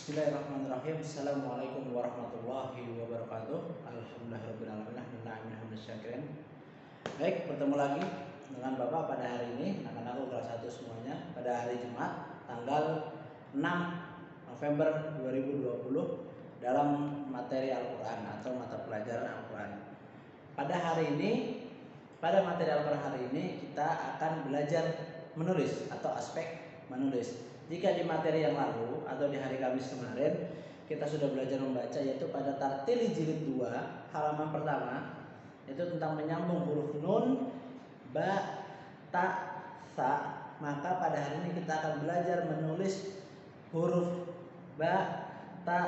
Bismillahirrahmanirrahim. Assalamualaikum warahmatullahi wabarakatuh. Alhamdulillahirobbilalamin. Baik, bertemu lagi dengan Bapak pada hari ini, anak-anakku kelas 1 semuanya, pada hari Jumat tanggal 6 November 2020 dalam materi Al-Quran atau mata pelajaran Al-Quran. Pada materi Al-Quran hari ini kita akan belajar menulis atau aspek menulis. Jika di materi yang lalu atau di hari Kamis kemarin kita sudah belajar membaca, yaitu pada Tartil jilid 2 halaman pertama, yaitu tentang menyambung huruf nun, ba, ta, sa. Maka pada hari ini kita akan belajar menulis huruf ba, ta,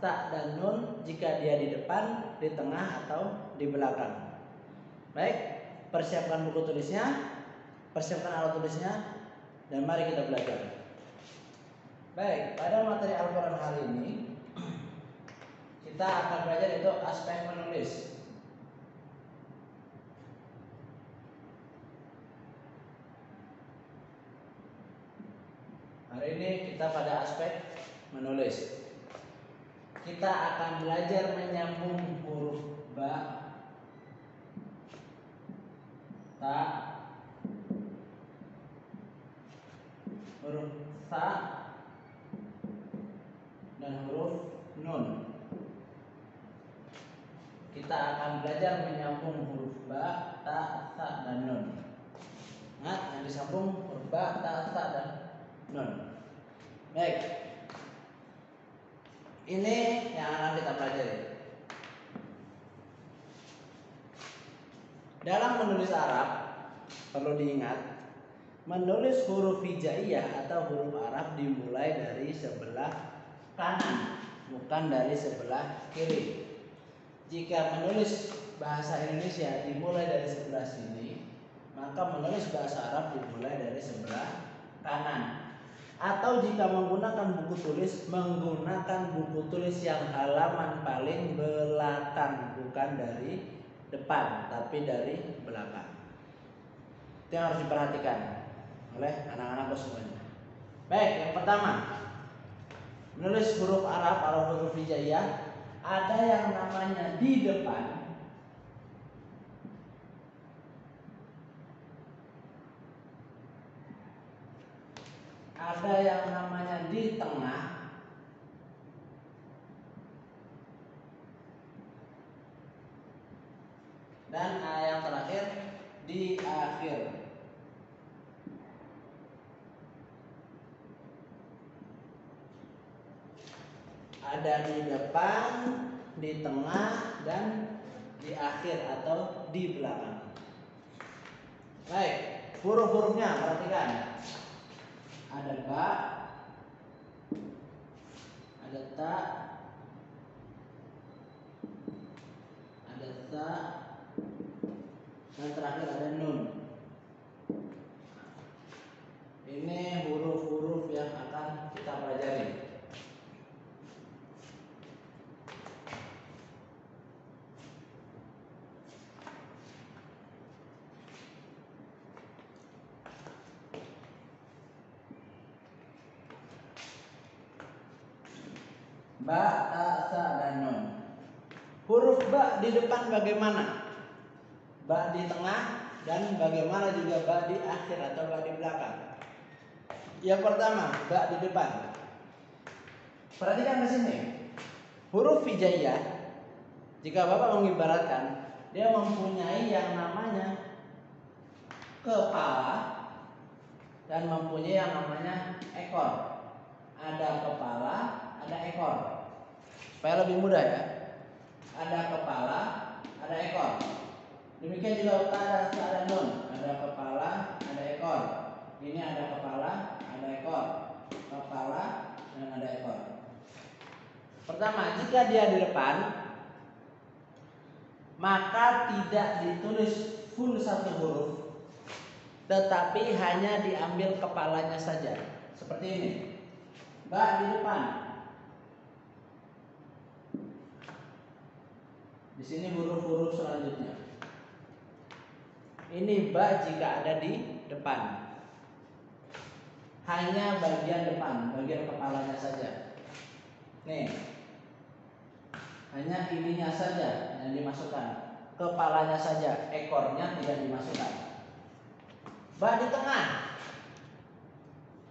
sa, dan nun jika dia di depan, di tengah, atau di belakang. Baik, persiapkan buku tulisnya, persiapkan alat tulisnya, dan mari kita belajar. Baik, pada materi Al-Quran hari ini kita akan belajar itu aspek menulis. Hari ini kita pada aspek menulis. Kita akan belajar menyambung huruf ba, ta, huruf sa, dan huruf nun. Kita akan belajar menyambung huruf ba, ta, sa, dan nun. Nah, yang disambung huruf ba, ta, sa, dan nun. Baik, ini yang akan kita pelajari. Dalam menulis Arab perlu diingat, menulis huruf hijaiyah atau huruf Arab dimulai dari sebelah kanan, bukan dari sebelah kiri. Jika menulis bahasa Indonesia dimulai dari sebelah sini, maka menulis bahasa Arab dimulai dari sebelah kanan. Atau jika menggunakan buku tulis, menggunakan buku tulis yang halaman paling belakang, bukan dari depan, tapi dari belakang. Itu yang harus diperhatikan oleh anak-anakku semuanya. Baik, yang pertama, menulis huruf Arab atau huruf hijaiyah, ada yang namanya di depan, ada yang namanya di tengah, dan yang terakhir di akhir. Ada di depan, di tengah, dan di akhir atau di belakang. Baik, huruf-hurufnya perhatikan. Ada ba, ada ta, ada sa, dan terakhir ada nun. Ini huruf-huruf yang akan kita pelajari. Ba, ta, sa, dan nun. Huruf ba di depan bagaimana? Ba di tengah, dan bagaimana juga ba di akhir atau ba di belakang. Yang pertama, ba di depan. Perhatikan di sini. Huruf hijaiyah, jika Bapak mengibaratkan, dia mempunyai yang namanya kepala dan mempunyai yang namanya ekor. Ada kepala, ada ekor. Supaya lebih mudah ya. Ada kepala, ada ekor. Demikian juga ada nun. Ada kepala, ada ekor. Ini ada kepala, ada ekor. Kepala dan ada ekor. Pertama, jika dia di depan, maka tidak ditulis full satu huruf, tetapi hanya diambil kepalanya saja. Seperti ini. Ba di depan. Di sini huruf-huruf selanjutnya. Ini ba jika ada di depan. Hanya bagian depan, bagian kepalanya saja. Nih, hanya ininya saja yang dimasukkan, kepalanya saja, ekornya tidak dimasukkan. Bak di tengah.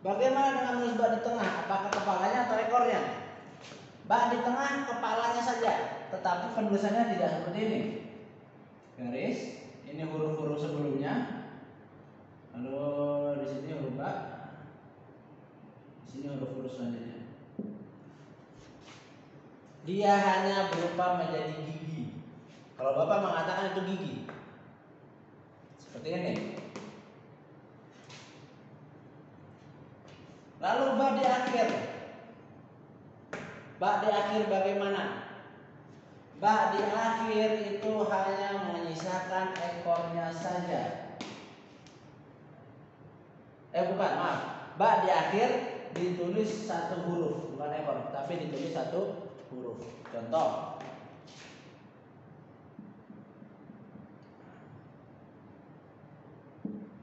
Bagaimana dengan menulis bak di tengah? Apakah kepalanya atau ekornya? Bak di tengah, kepalanya saja, tetapi penulisannya tidak seperti ini. Garis, ini huruf-huruf sebelumnya. Lalu di sini huruf bak. Di sini huruf-huruf selanjutnya. Dia hanya berupa menjadi gigi. Kalau Bapak mengatakan itu gigi, seperti ini. Lalu bak di akhir. Bak di akhir bagaimana? Bak di akhir itu hanya menyisakan ekornya saja. Bukan, maaf. Bak di akhir ditulis satu huruf, bukan ekor, tapi ditulis satu huruf. Contoh.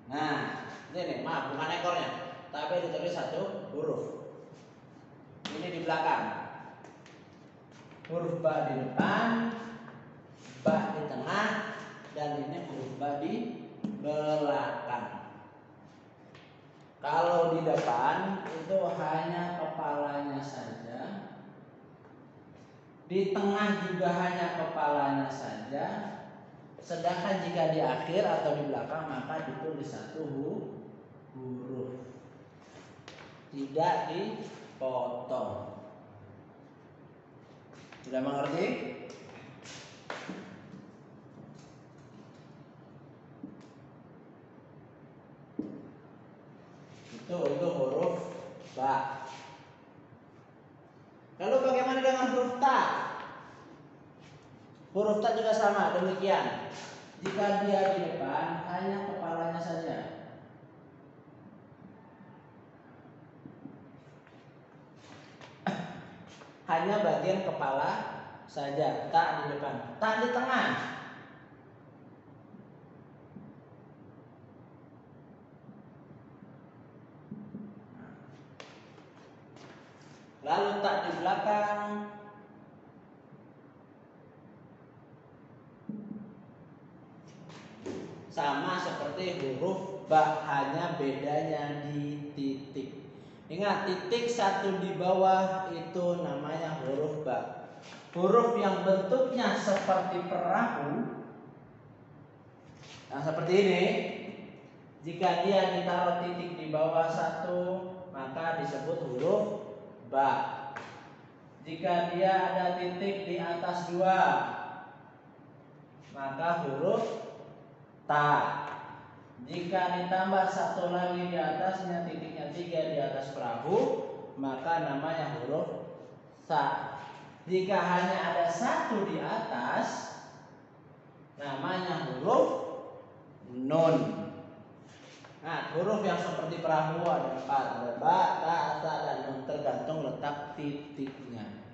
Nah, ini maaf, bukan ekornya, tapi ditulis satu huruf. Ini di belakang. Huruf ba di depan, ba di tengah, dan ini huruf ba di belakang. Kalau di depan itu hanya kepalanya saja. Di tengah juga hanya kepalanya saja. Sedangkan jika di akhir atau di belakang maka ditulis satu huruf. Tidak dipotong. Sudah mengerti? Itu huruf ba. Lalu bagaimana dengan huruf ta? Huruf ta juga sama, demikian. Jika dia di depan hanya kepalanya saja. Hanya bagian kepala saja, tak di depan, tak di tengah. Lalu tak di belakang. Sama seperti huruf ba, hanya bedanya di titik. Ingat, titik satu di bawah itu namanya huruf ba. Huruf yang bentuknya seperti perahu, nah seperti ini, jika dia ditaruh titik di bawah satu maka disebut huruf ba. Jika dia ada titik di atas dua maka huruf ta. Jika ditambah satu lagi di atasnya, titiknya 3 di atas perahu, maka namanya huruf sa. Jika hanya ada satu di atas, namanya huruf nun. Nah, huruf yang seperti perahu ada 4, ada ba, ta, sa, dan nun, tergantung letak titiknya.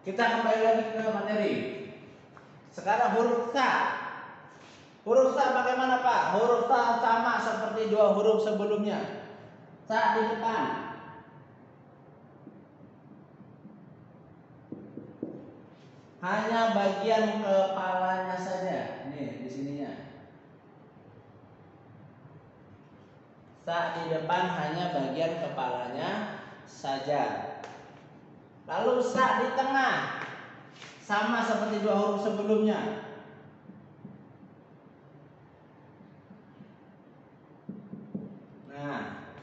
Kita kembali lagi ke materi. Sekarang huruf sa. Huruf sa bagaimana Pak? Huruf sa sama seperti dua huruf sebelumnya. Sa di depan. Hanya bagian kepalanya saja. Nih di sininya. Sa di depan hanya bagian kepalanya saja. Lalu sa di tengah. Sama seperti dua huruf sebelumnya. Nah,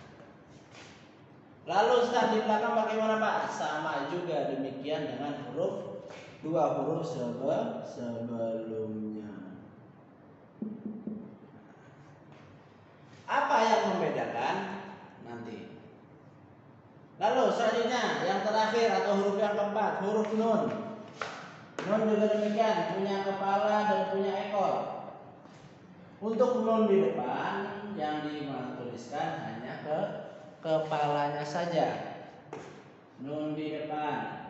lalu sa di belakang bagaimana Pak? Sama juga demikian dengan dua huruf sebelumnya. Apa yang membedakan? Nanti. Lalu selanjutnya yang terakhir atau huruf yang keempat, huruf nun. Nun juga demikian, punya kepala dan punya ekor. Untuk nun di depan yang dituliskan hanya kepalanya saja. Nun di depan.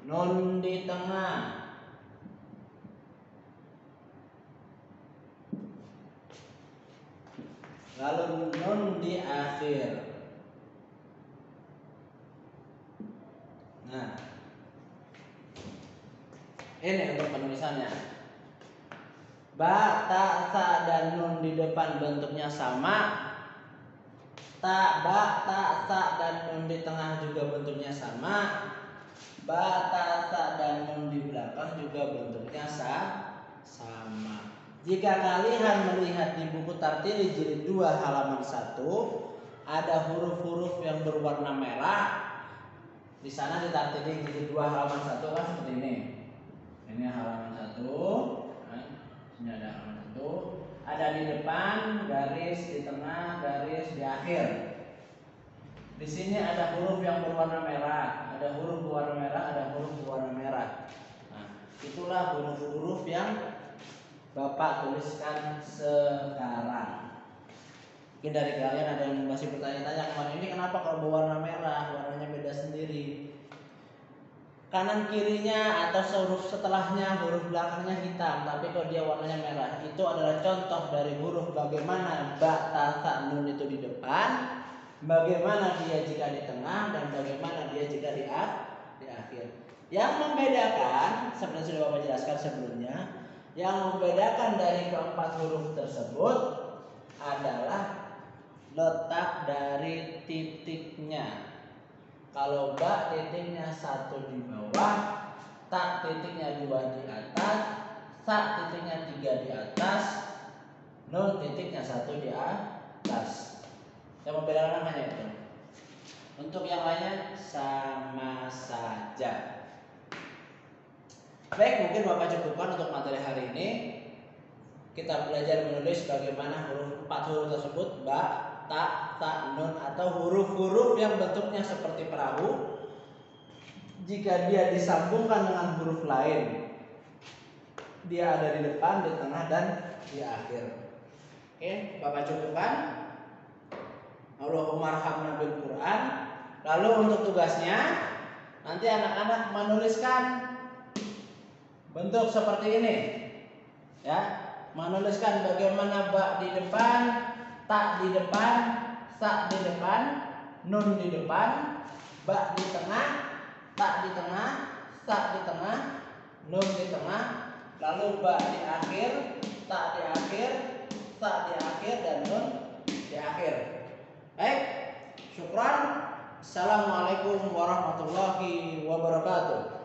Nun di tengah. lalu nun di akhir. Nah, ini untuk penulisannya. Ba, ta, sa, dan nun di depan bentuknya sama. Ta, ba, ta, sa, dan nun di tengah juga bentuknya sama. Ba, ta, sa, dan nun di belakang juga bentuknya sama. Jika kalian melihat di buku Tartili jilid 2 halaman 1, ada huruf-huruf yang berwarna merah. Di sana di Tartili jilid 2 halaman 1 kan seperti ini. Ini halaman 1. Ini ada halaman 1. Ada di depan garis, di tengah garis, di akhir. Di sini ada huruf yang berwarna merah, ada huruf berwarna merah, ada huruf berwarna merah. Nah, itulah huruf-huruf yang Bapak tuliskan sekarang. Mungkin dari kalian ada yang masih bertanya-tanya kemarin ini kenapa kalau berwarna merah, warnanya beda sendiri. Kanan kirinya atau huruf setelahnya, huruf belakangnya hitam, tapi kalau dia warnanya merah, itu adalah contoh dari huruf bagaimana ba, ta, sa, nun itu di depan, bagaimana dia jika di tengah, dan bagaimana dia jika di akhir. Yang membedakan, seperti sudah Bapak jelaskan sebelumnya, yang membedakan dari keempat huruf tersebut adalah letak dari titiknya. Kalau ba titiknya 1 di bawah, ta titiknya 2 di atas, sa titiknya 3 di atas, nun titiknya 1 di atas. Yang membedakan hanya itu. Untuk yang lainnya sama saja. Baik, mungkin Bapak cukupkan untuk materi hari ini. Kita belajar menulis bagaimana empat huruf tersebut, ba, ta, sa, nun, atau huruf-huruf yang bentuknya seperti perahu. Jika dia disambungkan dengan huruf lain, dia ada di depan, di tengah, dan di akhir. Oke, Bapak cukupkan. Allahumma arhamna bil Quran. Lalu untuk tugasnya, nanti anak-anak menuliskan bentuk seperti ini, ya, menuliskan bagaimana ba di depan, ta di depan, sa di depan, nun di depan, ba di tengah, ta di tengah, sa di tengah, nun di tengah, lalu ba di akhir, ta di akhir, sa di akhir, dan nun di akhir. Baik, syukran. Assalamualaikum warahmatullahi wabarakatuh.